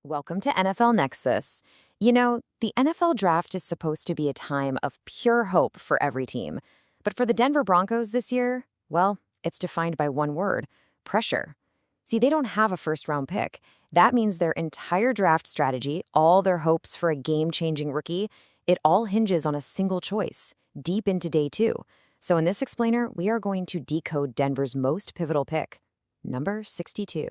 Welcome to NFL Nexus. You know, the NFL draft is supposed to be a time of pure hope for every team. But for the Denver Broncos this year, well, it's defined by one word: pressure. See, they don't have a first-round pick. That means their entire draft strategy, all their hopes for a game-changing rookie, it all hinges on a single choice, deep into day two. So in this explainer, we are going to decode Denver's most pivotal pick, number 62.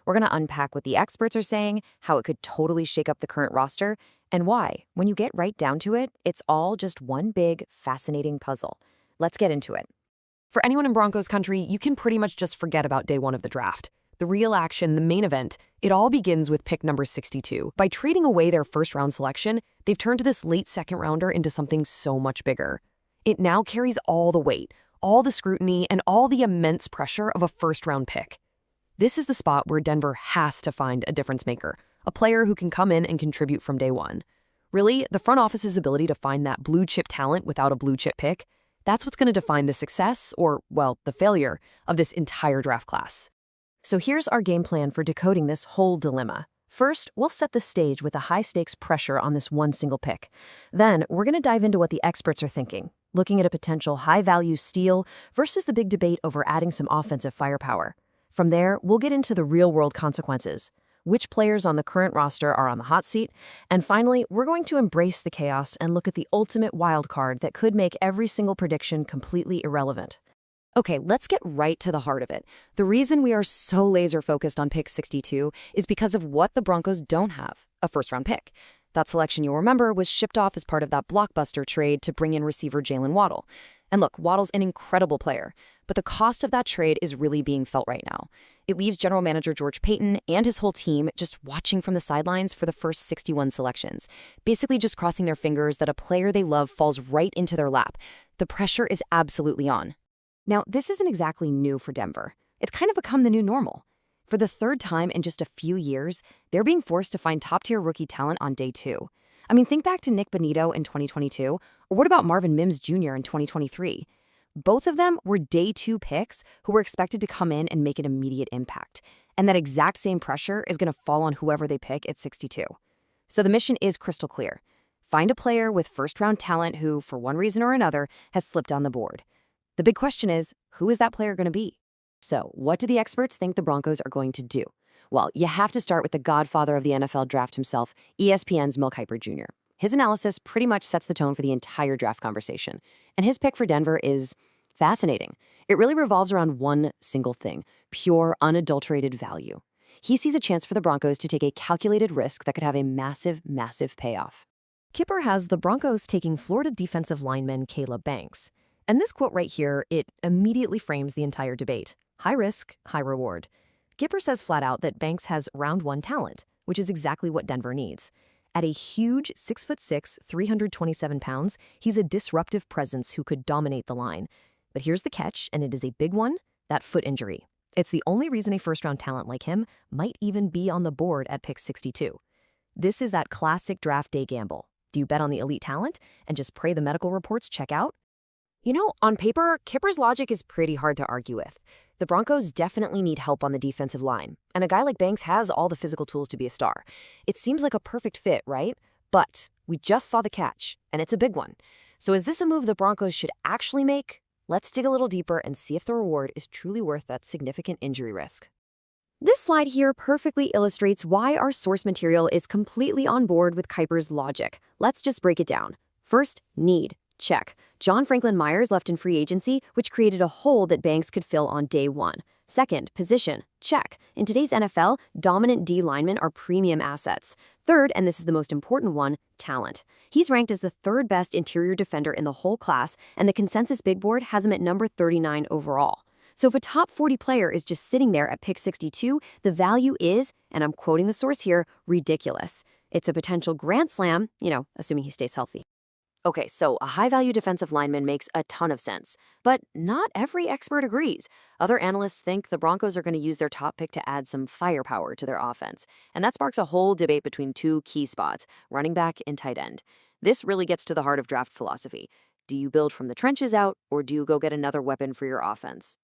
We're going to unpack what the experts are saying, how it could totally shake up the current roster, and why, when you get right down to it, it's all just one big, fascinating puzzle. Let's get into it. For anyone in Broncos country, you can pretty much just forget about day one of the draft. The real action, the main event, it all begins with pick number 62. By trading away their first-round selection, they've turned this late second-rounder into something so much bigger. It now carries all the weight, all the scrutiny, and all the immense pressure of a first-round pick. This is the spot where Denver has to find a difference maker, a player who can come in and contribute from day one. Really, the front office's ability to find that blue-chip talent without a blue-chip pick, that's what's going to define the success, or, well, the failure, of this entire draft class. So here's our game plan for decoding this whole dilemma. First, we'll set the stage with a high-stakes pressure on this one single pick. Then, we're going to dive into what the experts are thinking, looking at a potential high-value steal versus the big debate over adding some offensive firepower. From there, we'll get into the real-world consequences, which players on the current roster are on the hot seat, and finally, we're going to embrace the chaos and look at the ultimate wild card that could make every single prediction completely irrelevant. Okay, let's get right to the heart of it. The reason we are so laser-focused on pick 62 is because of what the Broncos don't have, a first-round pick. That selection, you'll remember, was shipped off as part of that blockbuster trade to bring in receiver Jaylen Waddle. And look, Waddle's an incredible player, but the cost of that trade is really being felt right now. It leaves general manager George Paton and his whole team just watching from the sidelines for the first 61 selections, basically just crossing their fingers that a player they love falls right into their lap. The pressure is absolutely on. Now, this isn't exactly new for Denver. It's kind of become the new normal. For the third time in just a few years, they're being forced to find top-tier rookie talent on day two. I mean, think back to Nick Bonito in 2022, or what about Marvin Mims Jr. in 2023? Both of them were day two picks who were expected to come in and make an immediate impact. And that exact same pressure is going to fall on whoever they pick at 62. So the mission is crystal clear. Find a player with first-round talent who, for one reason or another, has slipped on the board. The big question is, who is that player going to be? So, what do the experts think the Broncos are going to do? Well, you have to start with the godfather of the NFL draft himself, ESPN's Mel Kiper Jr. His analysis pretty much sets the tone for the entire draft conversation. And his pick for Denver is fascinating. It really revolves around one single thing: pure, unadulterated value. He sees a chance for the Broncos to take a calculated risk that could have a massive, massive payoff. Kipper has the Broncos taking Florida defensive lineman Caleb Banks. And this quote right here, it immediately frames the entire debate. High risk, high reward. Kipper says flat out that Banks has round one talent, which is exactly what Denver needs. At a huge 6'6", 327 pounds, he's a disruptive presence who could dominate the line. But here's the catch, and it is a big one: that foot injury. It's the only reason a first-round talent like him might even be on the board at pick 62. This is that classic draft day gamble. Do you bet on the elite talent and just pray the medical reports check out? You know, on paper, Kipper's logic is pretty hard to argue with. The Broncos definitely need help on the defensive line, and a guy like Banks has all the physical tools to be a star. It seems like a perfect fit, right? But we just saw the catch, and it's a big one. So is this a move the Broncos should actually make? Let's dig a little deeper and see if the reward is truly worth that significant injury risk. This slide here perfectly illustrates why our source material is completely on board with Kiper's logic. Let's just break it down. First, need. Check. John Franklin Myers left in free agency, which created a hole that Banks could fill on day one. Second, position. Check. In today's NFL, dominant D linemen are premium assets. Third, and this is the most important one, talent. He's ranked as the third best interior defender in the whole class, and the consensus big board has him at number 39 overall. So if a top 40 player is just sitting there at pick 62, the value is, and I'm quoting the source here, ridiculous. It's a potential grand slam, assuming he stays healthy. Okay, so a high-value defensive lineman makes a ton of sense, but not every expert agrees. Other analysts think the Broncos are going to use their top pick to add some firepower to their offense, and that sparks a whole debate between two key spots, running back and tight end. This really gets to the heart of draft philosophy. Do you build from the trenches out, or do you go get another weapon for your offense?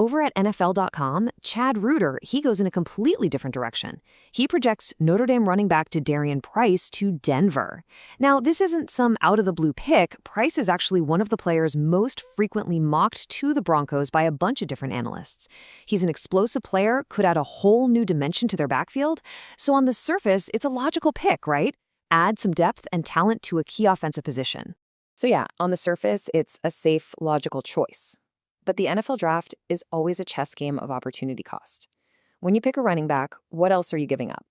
Over at NFL.com, Chad Reuter, he goes in a completely different direction. He projects Notre Dame running back Jadarian Price to Denver. Now, this isn't some out-of-the-blue pick. Price is actually one of the players most frequently mocked to the Broncos by a bunch of different analysts. He's an explosive player, could add a whole new dimension to their backfield. So on the surface, it's a logical pick, right? Add some depth and talent to a key offensive position. So yeah, on the surface, it's a safe, logical choice. But the NFL draft is always a chess game of opportunity cost. When you pick a running back, what else are you giving up?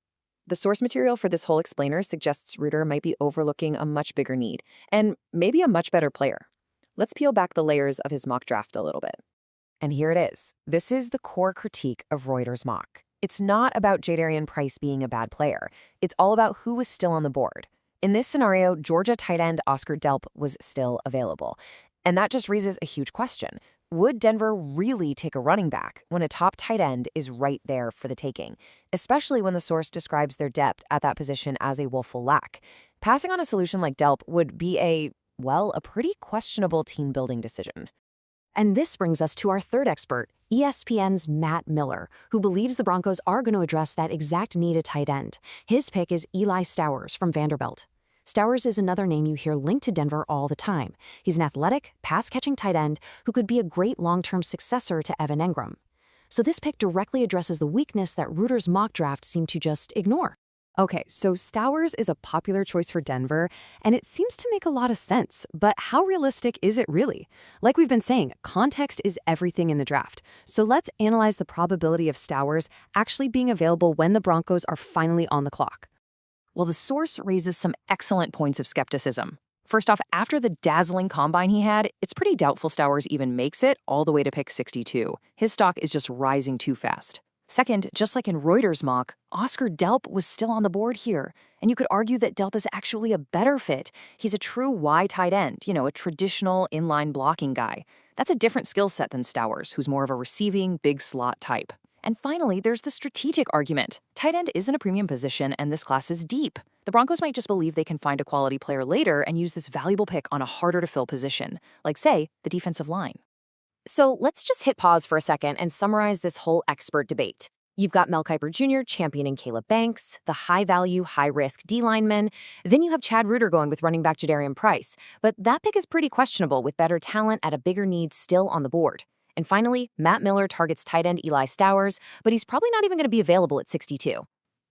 The source material for this whole explainer suggests Reuter might be overlooking a much bigger need, and maybe a much better player. Let's peel back the layers of his mock draft a little bit. And here it is. This is the core critique of Reuter's mock. It's not about Jadarian Price being a bad player. It's all about who was still on the board. In this scenario, Georgia tight end Oscar Delp was still available. And that just raises a huge question. Would Denver really take a running back when a top tight end is right there for the taking, especially when the source describes their depth at that position as a woeful lack? Passing on a solution like Delp would be a pretty questionable team-building decision. And this brings us to our third expert, ESPN's Matt Miller, who believes the Broncos are going to address that exact need at tight end. His pick is Eli Stowers from Vanderbilt. Stowers is another name you hear linked to Denver all the time. He's an athletic, pass-catching tight end who could be a great long-term successor to Evan Engram. So this pick directly addresses the weakness that Reuter's mock draft seemed to just ignore. Okay, so Stowers is a popular choice for Denver, and it seems to make a lot of sense, but how realistic is it really? Like we've been saying, context is everything in the draft. So let's analyze the probability of Stowers actually being available when the Broncos are finally on the clock. Well, the source raises some excellent points of skepticism. First off, after the dazzling combine he had, it's pretty doubtful Stowers even makes it all the way to pick 62. His stock is just rising too fast. Second, just like in Reuter's mock, Oscar Delp was still on the board here, and you could argue that Delp is actually a better fit. He's a true Y tight end, a traditional inline blocking guy. That's a different skill set than Stowers, who's more of a receiving, big slot type. And finally, there's the strategic argument. Tight end isn't a premium position, and this class is deep. The Broncos might just believe they can find a quality player later and use this valuable pick on a harder-to-fill position, like, say, the defensive line. So let's just hit pause for a second and summarize this whole expert debate. You've got Mel Kiper Jr. championing Caleb Banks, the high-value, high-risk D-lineman. Then you have Chad Reuter going with running back Jadarian Price. But that pick is pretty questionable with better talent at a bigger need still on the board. And finally, Matt Miller targets tight end Eli Stowers, but he's probably not even going to be available at 62.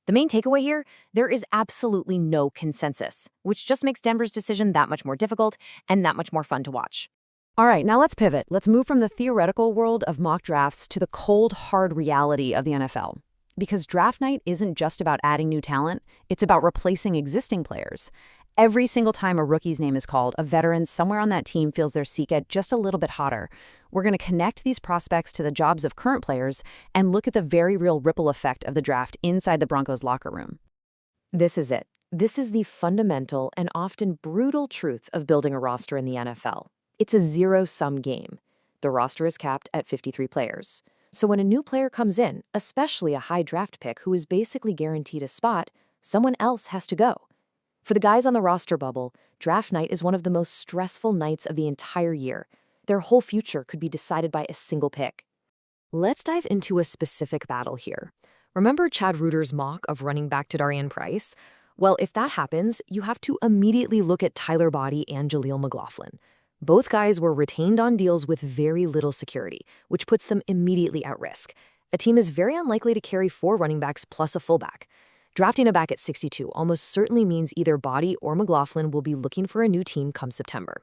The main takeaway here, there is absolutely no consensus, which just makes Denver's decision that much more difficult and that much more fun to watch. All right, now let's pivot. Let's move from the theoretical world of mock drafts to the cold, hard reality of the NFL. Because draft night isn't just about adding new talent, it's about replacing existing players. Every single time a rookie's name is called, a veteran somewhere on that team feels their seat get just a little bit hotter. We're going to connect these prospects to the jobs of current players and look at the very real ripple effect of the draft inside the Broncos locker room. This is it. This is the fundamental and often brutal truth of building a roster in the NFL. It's a zero-sum game. The roster is capped at 53 players. So when a new player comes in, especially a high draft pick who is basically guaranteed a spot, someone else has to go. For the guys on the roster bubble, draft night is one of the most stressful nights of the entire year. Their whole future could be decided by a single pick. Let's dive into a specific battle here. Remember Chad Reuter's mock of running back Jadarian Price? Well, if that happens, you have to immediately look at Tyler Boddy and Jaleel McLaughlin. Both guys were retained on deals with very little security, which puts them immediately at risk. A team is very unlikely to carry 4 running backs plus a fullback. Drafting a back at 62 almost certainly means either Boddy or McLaughlin will be looking for a new team come September.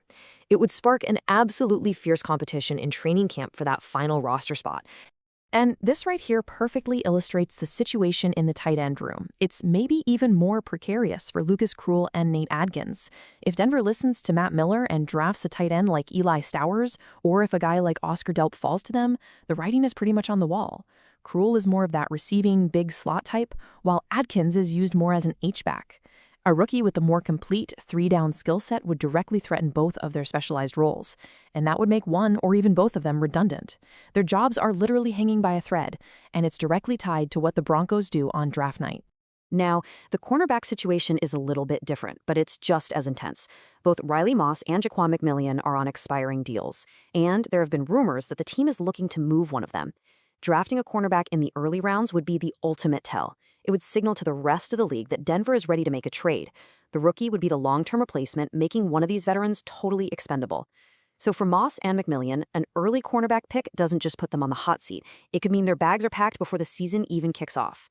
It would spark an absolutely fierce competition in training camp for that final roster spot. And this right here perfectly illustrates the situation in the tight end room. It's maybe even more precarious for Lucas Krull and Nate Adkins. If Denver listens to Matt Miller and drafts a tight end like Eli Stowers, or if a guy like Oscar Delp falls to them, the writing is pretty much on the wall. Krull is more of that receiving big slot type, while Adkins is used more as an H-back. A rookie with a more complete 3-down skill set would directly threaten both of their specialized roles, and that would make one or even both of them redundant. Their jobs are literally hanging by a thread, and it's directly tied to what the Broncos do on draft night. Now, the cornerback situation is a little bit different, but it's just as intense. Both Riley Moss and Jaquan McMillian are on expiring deals, and there have been rumors that the team is looking to move one of them. Drafting a cornerback in the early rounds would be the ultimate tell. It would signal to the rest of the league that Denver is ready to make a trade. The rookie would be the long-term replacement, making one of these veterans totally expendable. So for Moss and McMillian, an early cornerback pick doesn't just put them on the hot seat. It could mean their bags are packed before the season even kicks off.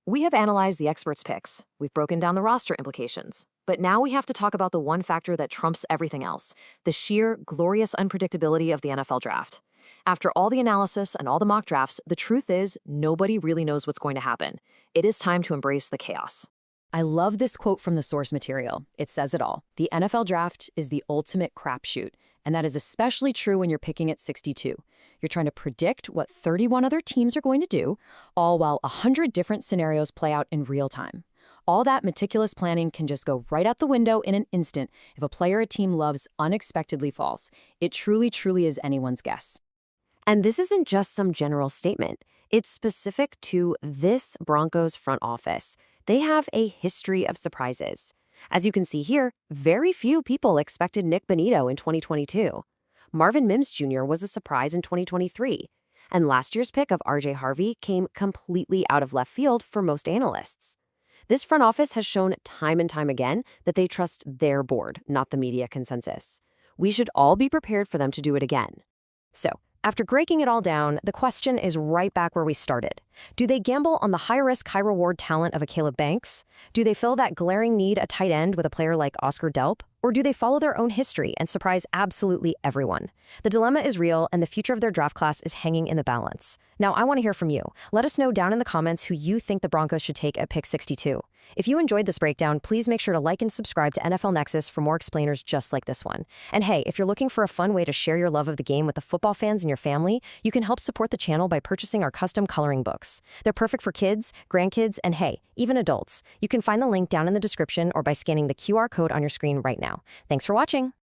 We have analyzed the experts' picks. We've broken down the roster implications. But now we have to talk about the one factor that trumps everything else, the sheer, glorious unpredictability of the NFL draft. After all the analysis and all the mock drafts, the truth is nobody really knows what's going to happen. It is time to embrace the chaos. I love this quote from the source material. It says it all. The NFL draft is the ultimate crapshoot, and that is especially true when you're picking at 62. You're trying to predict what 31 other teams are going to do, all while 100 different scenarios play out in real time. All that meticulous planning can just go right out the window in an instant if a player a team loves unexpectedly falls. It truly, truly is anyone's guess. And this isn't just some general statement. It's specific to this Broncos front office. They have a history of surprises. As you can see here, very few people expected Nick Bonito in 2022. Marvin Mims Jr. was a surprise in 2023. And last year's pick of R.J. Harvey came completely out of left field for most analysts. This front office has shown time and time again that they trust their board, not the media consensus. We should all be prepared for them to do it again. So, after breaking it all down, the question is right back where we started. Do they gamble on the high-risk, high-reward talent of a Caleb Banks? Do they fill that glaring need a tight end with a player like Oscar Delp? Or do they follow their own history and surprise absolutely everyone? The dilemma is real, and the future of their draft class is hanging in the balance. Now, I want to hear from you. Let us know down in the comments who you think the Broncos should take at pick 62. If you enjoyed this breakdown, please make sure to like and subscribe to NFL Nexus for more explainers just like this one. And hey, if you're looking for a fun way to share your love of the game with the football fans in your family, you can help support the channel by purchasing our custom coloring books. They're perfect for kids, grandkids, and hey, even adults. You can find the link down in the description or by scanning the QR code on your screen right now. Thanks for watching.